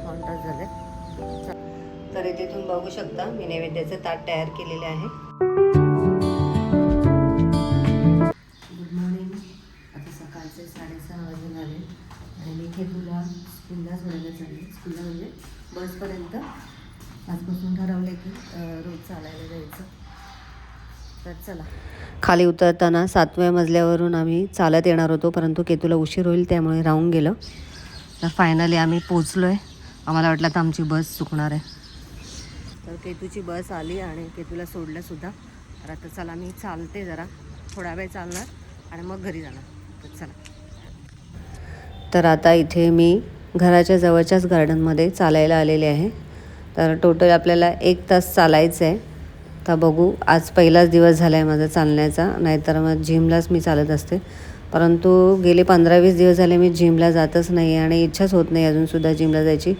पाऊण तास झाले. तर इथे तुम्ही बघू शकता मी नैवेद्याचं ताट तयार केलेले आहे. Good morning. आता सकाळचे 6:30 वाजून झाले आणि मी खेतूला स्कूलला सोडायला चालले. स्कूलला म्हणजे बसपर्यंत. आजपासून ठरवलं की रोज चालायला जायचं. तर चला. खाली उतरताना 7व्या मजल्यावरून आम्ही चालत येणार होतो, परंतु केतूला उशीर होईल त्यामुळे राहून गेलं. तर फायनली आम्ही पोचलो आहे. आम्हाला वाटलं तर आमची बस चुकणार आहे. तर केतूची बस आली आणि केतूला सोडलंसुद्धा. तर आता चला मी चालते, जरा थोडा वेळ चालणार आणि मग घरी जाणार. तर चला. तर आता इथे मी घराच्या जवळच्याच गार्डनमध्ये चालायला आलेले आहे. तर टोटल आपल्याला 1 तास चालायचं आहे. तर बघू, आज पहिलाच दिवस झाला आहे माझा चालण्याचा. नाहीतर मग जिमलाच मी चालत असते, परंतु गेले 15-20 दिवस झाले मी जिमला जातच नाही आणि इच्छाच होत नाही अजूनसुद्धा जिमला जायची.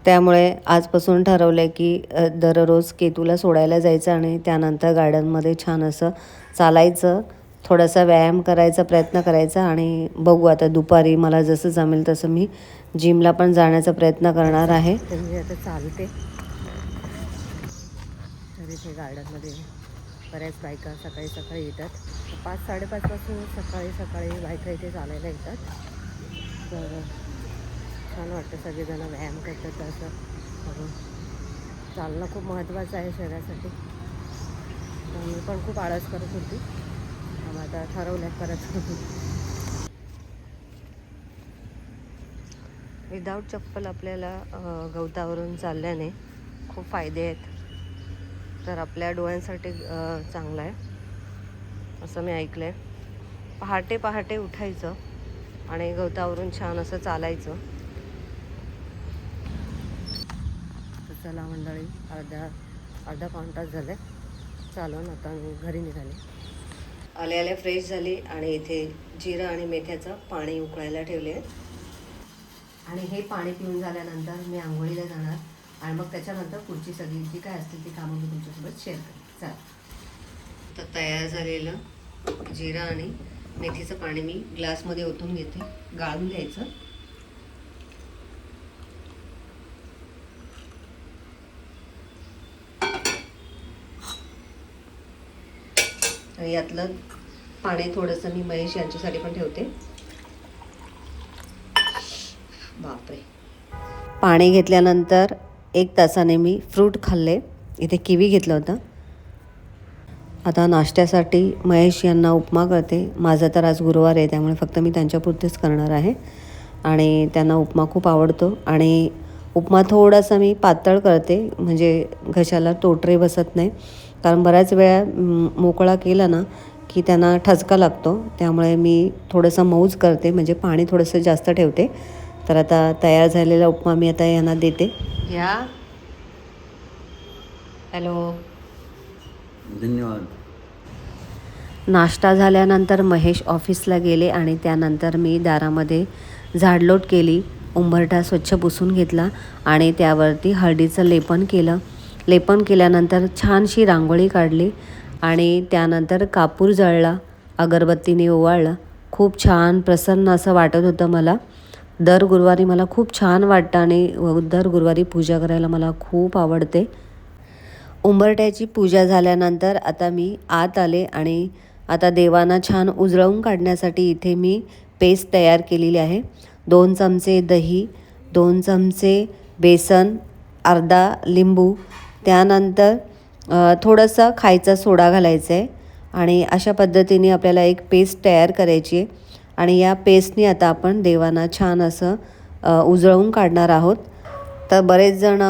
त्यामुळे आजपासून ठरवलं आहे की दररोज केतूला सोडायला जायचं आणि त्यानंतर गार्डनमध्ये छान असं चालायचं, थोडासा व्यायाम करायचा प्रयत्न करायचा. आणि बघू आता दुपारी मला जसं जमेल तसं मी जिमला पण जाण्याचा प्रयत्न करणार आहे. तर मी आता चालते. तर इथे गार्डनमध्ये बऱ्याच बायका सकाळी सकाळी येतात. 5-5:30 पासून सकाळी बायका इथे चालायला येतात. तर छान वाटतं, सगळेजण व्यायाम करतात. असं चालणं खूप महत्त्वाचं आहे शरीरासाठी. तर मी पण खूप आळस करत होती, मग आता ठरवलं परत. विदाऊट चप्पल आपल्याला गवतावरून चालल्याने खूप फायदे आहेत. तर आपल्या डोळ्यांसाठी चांगलं आहे असं मी ऐकलं आहे. पहाटे उठायचं आणि गवतावरून छान असं चालायचं. तर चला मंडळी, अर्धा पाऊण तास झाले चालून. आता मी घरी निघाले. आले फ्रेश झाली आणि इथे जिरं आणि मेथ्याचं पाणी उकळायला ठेवले आहे. आणि हे पाणी पिऊन झाल्यानंतर मी आंघोळीला जाणार आणि मग त्याच्यानंतर पुढची सगळी जी काय असतील ती कामं मी तुमच्यासोबत शेअर करेन. चला. तर तयार झालेलं जिरा आणि मेथीचं पाणी मी ग्लासमध्ये ओतून घेते. गाळून घ्यायचं. आणि यातलं पाणी थोडंसं मी महेश यांच्यासाठी पण ठेवते. बापरे. पाणी घेतल्यानंतर 1 तासाने मी फ्रूट खाल्ले. इथे किवी घेतलं होतं. आता नाश्त्यासाठी महेश यांना उपमा करते. माझा तर आज गुरुवार आहे त्यामुळे फक्त मी त्यांच्यापुरतेच करणार आहे. आणि त्यांना उपमा खूप आवडतो. आणि उपमा थोडासा मी पातळ करते, म्हणजे घशाला तोटरे बसत नाही. कारण बऱ्याच वेळा मोकळा केला ना की त्यांना ठसका लागतो. त्यामुळे मी थोडंसं मऊज करते, म्हणजे पाणी थोडंसं जास्त ठेवते. तर आता तयार झालेला उपमा मी आता यांना देते. या. हॅलो. धन्यवाद. नाश्ता झाल्यानंतर महेश ऑफिसला गेले आणि त्यानंतर मी दारामध्ये झाडलोट केली. उंबरठा स्वच्छ पुसून घेतला आणि त्यावरती हळदीचं लेपन केलं. लेपन केल्यानंतर छानशी रांगोळी काढली आणि त्यानंतर कापूर जळला, अगरबत्तीने ओवाळलं. खूप छान प्रसन्न असं वाटत होतं मला. दर गुरुवारी मला खूप छान वाटतं आणि दर गुरुवारी पूजा करायला मला खूप आवडते. उंबरठ्याची पूजा झाल्यानंतर आता मी आत आले आणि आता देवांना छान उजळवून काढण्यासाठी इथे मी पेस्ट तयार केलेली आहे. 2 चमचे दही, 2 चमचे बेसन, अर्धा लिंबू, त्यानंतर थोडंसं खायचा सोडा घालायचा आहे. आणि अशा पद्धतीने आपल्याला एक पेस्ट तयार करायची आहे. आणि या पेस्टनी आता आपण देवांना छान असं उजळवून काढणार आहोत. तर बरेच जण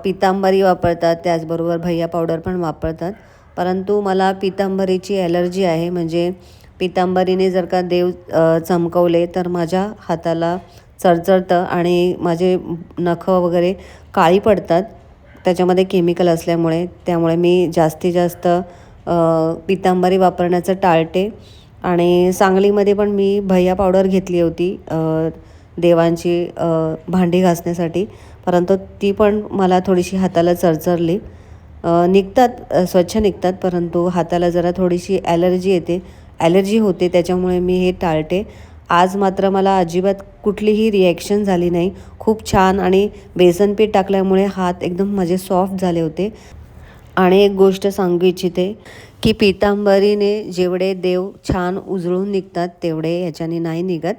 पितांबरी वापरतात, त्याचबरोबर भैया पावडर पण वापरतात. परंतु मला पितांबरीची ॲलर्जी आहे. म्हणजे पितांबरीने जर का देव चमकवले तर माझ्या हाताला चरचरतं आणि माझे नखं वगैरे काळी पडतात त्याच्यामध्ये केमिकल असल्यामुळे. त्यामुळे मी जास्तीत जास्त पितांबरी वापरण्याचं टाळते. आणि सांगलीमध्ये पण मी भैया पावडर घेतली होती देवांची भांडी घासण्यासाठी, परंतु ती पण मला थोडीशी हाताला चरचरली. निघतात, स्वच्छ निघतात, परंतु हाताला जरा थोडीशी ॲलर्जी होते, त्याच्यामुळे मी हे टाळते. आज मात्र मला अजिबात कुठलीही रिॲक्शन झाली नाही. खूप छान आणि बेसन पीठ टाकल्यामुळे हात एकदम माझे सॉफ्ट झाले होते. आणि एक गोष्ट सांगू इच्छिते की पितांबरीने जेवढे देव छान उजळून निघतात तेवढे ह्याच्याने नाही निघत.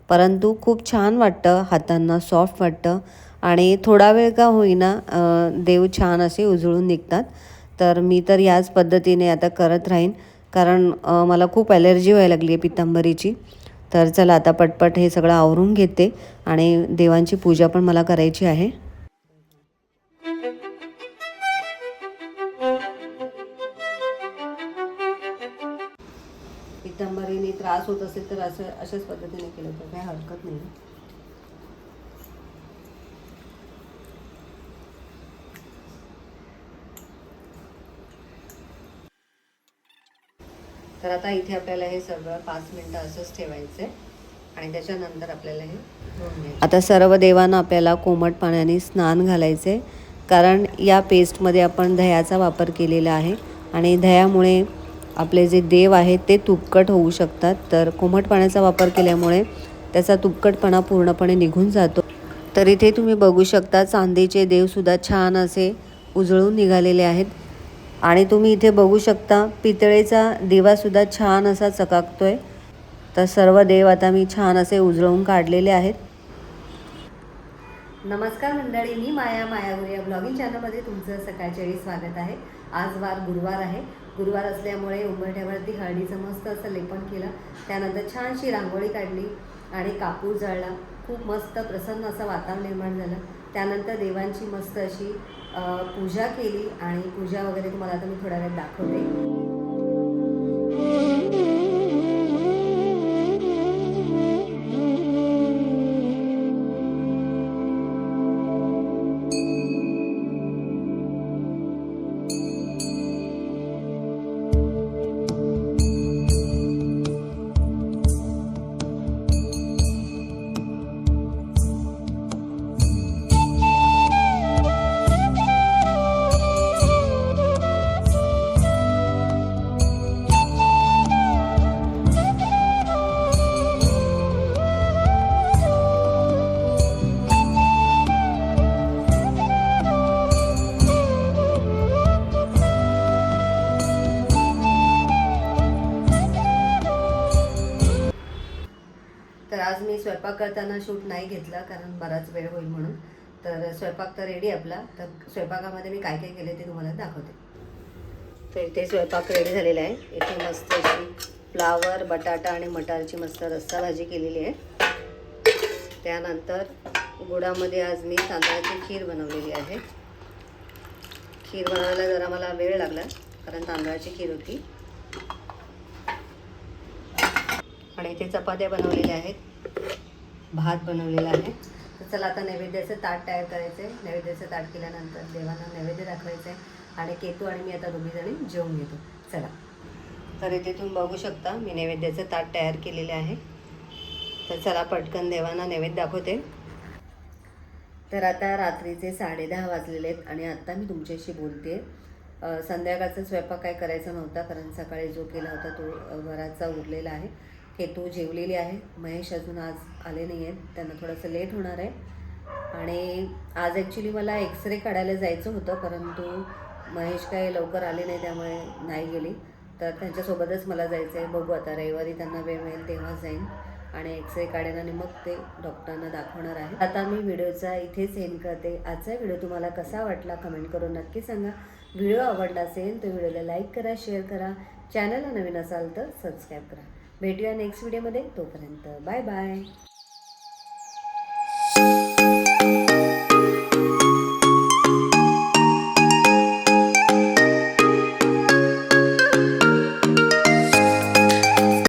परंतु खूप छान वाटतं, हातांना सॉफ्ट वाटतं आणि थोडा वेळ का होईना देव छान असे उजळून निघतात. तर मी तर याच पद्धतीने आता करत राहीन, कारण मला खूप ॲलर्जी व्हायला लागली आहे पितांबरीची. तर चला आता पटपट हे सगळं आवरून घेते आणि देवांची पूजा पण मला करायची आहे. पितांबरीने त्रास होत असेल तर अशाच पद्धतीने केलं तर काही हरकत नाही. तर आता इथे आपल्याला हे सगळं 5 मिनटं असंच ठेवायचं आहे आणि त्याच्यानंतर आपल्याला हे धुवून घ्यायचं. आता सर्व देवांना आपल्याला कोमट पाण्याने स्नान घालायचे, कारण या पेस्टमध्ये आपण दह्याचा वापर केलेला आहे आणि दह्यामुळे आपले जे देव आहेत ते तुपकट होऊ शकतात. तर कोमट पाण्याचा वापर केल्यामुळे त्याचा तुपकटपणा पूर्णपणे निघून जातो. तर इथे तुम्ही बघू शकता चांदीचे देवसुद्धा छान असे उजळून निघालेले आहेत आणि तुम्ही इथे बघू शकता पितळेचा दिवासुद्धा छान असा चकाकतोय. तर सर्व देव आता मी छान असे उजळून काढलेले आहेत. नमस्कार मंडळी, मी माया गुरे या ब्लॉगिंग चॅनलमध्ये तुमचं सकाळच्या वेळी स्वागत आहे. आज वार गुरुवार आहे. गुरुवार असल्यामुळे उंबरठ्यावरती हळदीचं मस्त असं लेपन केलं, त्यानंतर छानशी रांगोळी काढली आणि कापूर जाळला. खूप मस्त प्रसन्न असं वातावरण निर्माण झालं. त्यानंतर देवांची मस्त अशी पूजा केली आणि पूजा वगैरे तुम्हाला आता मी थोड्या वेळात दाखवते. तर आज मी स्वयंपाक करताना शूट नाही घेतला, कारण बराच वेळ होईल म्हणून. तर स्वयंपाक तर रेडी आपला. तर स्वयंपाकामध्ये मी काय काय केले ते तुम्हाला दाखवते. तर इथे स्वयंपाक रेडी झालेला आहे. इथे मस्त अशी फ्लावर, बटाटा आणि मटारची मस्त रस्सा भाजी केलेली आहे. त्यानंतर गुळामध्ये आज मी तांदळाची खीर बनवलेली आहे. खीर बनवायला जरा मला वेळ लागला, कारण तांदळाची खीर होती. आणि इथे चपात्या बनवलेल्या आहेत, भात बनवलेला आहे. तर चला आता नैवेद्याचं ताट तयार करायचं आहे. नैवेद्याचं ताट केल्यानंतर देवांना नैवेद्य दाखवायचं आहे आणि केतू आणि मी आता दोघीजणी जेवून घेतो. चला. तर इथे तुम्ही बघू शकता मी नैवेद्याचं ताट तयार केलेलं आहे. तर चला पटकन देवांना नैवेद्य दाखवते. तर आता रात्रीचे 10:30 वाजलेले आहेत आणि आत्ता मी तुमच्याशी बोलते. संध्याकाळचा स्वयंपाक काय करायचा नव्हता, कारण सकाळी जो केला होता तो बराचसा उरलेला आहे. केतू जेवलेली आहे. महेश अजून आज आले नाही आहेत, त्यांना थोडंसं लेट होणार आहे. आणि आज ॲक्च्युली मला एक्सरे काढायला जायचं होतं, परंतु महेश काही लवकर आले नाही, त्यामुळे नाही गेली. तर त्यांच्यासोबतच मला जायचं आहे. बघू आता रविवारी त्यांना वेळ मिळेल तेव्हा जाईन आणि एक्सरे काढेन आणि मग ते डॉक्टरांना दाखवणार आहे. आता मी व्हिडिओचा इथेच एंड करते. आजचा व्हिडिओ तुम्हाला कसा वाटला कमेंट करून नक्की सांगा. व्हिडिओ आवडला असेल तर व्हिडिओला लाईक करा, शेअर करा. चॅनलला नवीन असाल तर सबस्क्राईब करा. भेटूया नेक्स्ट व्हिडिओमध्ये. तोपर्यंत बाय बाय.